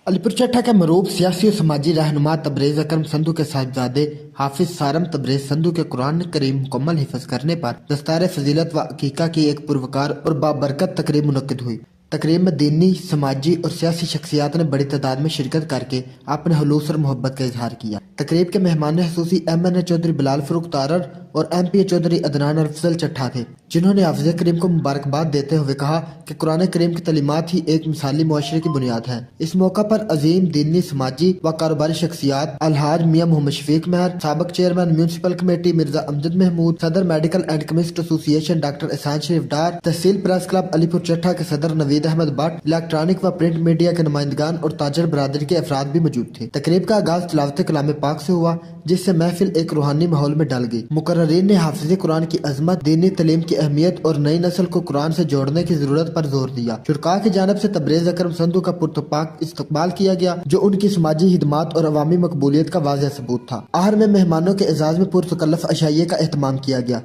علی پور چٹھا کے مروب سیاسی و سماجی رہنما تبریز اکرم سندھو کے صاحبزادے حافظ سارم تبریز سندھو کے قرآن کریم مکمل حفظ کرنے پر دستار فضیلت و عقیقہ کی ایک پروکار اور بابرکت تقریب منعقد ہوئی۔ تقریب میں دینی، سماجی اور سیاسی شخصیات نے بڑی تعداد میں شرکت کر کے اپنے خلوص اور محبت کا اظہار کیا۔ تقریب کے مہمان خصوصی ایم این اے چودھری بلال فروخ تارڑ اور ایم پی اے چودھری عدنان افضل چٹھا تھے، جنہوں نے حافظ کریم کو مبارکباد دیتے ہوئے کہا کہ قرآن کریم کی تعلیمات ہی ایک مثالی معاشرے کی بنیاد ہے۔ اس موقع پر عظیم دینی، سماجی و کاروباری شخصیات الحاج میاں محمد شفیق مہر، سابق چیئرمین میونسپل کمیٹی مرزا امجد محمود، صدر میڈیکل اینڈ کیمسٹ ایسوسی ایشن ڈاکٹر احسان شریف ڈار، تحصیل پریس کلب علی پور چٹھا کے صدر نوید احمد بٹ، الیکٹرانک و پرنٹ میڈیا کے نمائندگان اور تاجر برادری کے افراد بھی موجود تھے۔ تقریب کا آغاز تلاوت کلام پاک سے ہوا، جس سے محفل ایک روحانی ماحول میں ڈل گئی۔ مقررین نے حافظ قرآن کی عظمت، دینی تعلیم کی اہمیت اور نئی نسل کو قرآن سے جوڑنے کی ضرورت پر زور دیا۔ شرکاء کی جانب سے تبریز اکرم سندھو کا پرتپاک استقبال کیا گیا، جو ان کی سماجی خدمات اور عوامی مقبولیت کا واضح ثبوت تھا۔ آخر میں مہمانوں کے اعزاز میں پرتکلف عشائیے کا اہتمام کیا گیا۔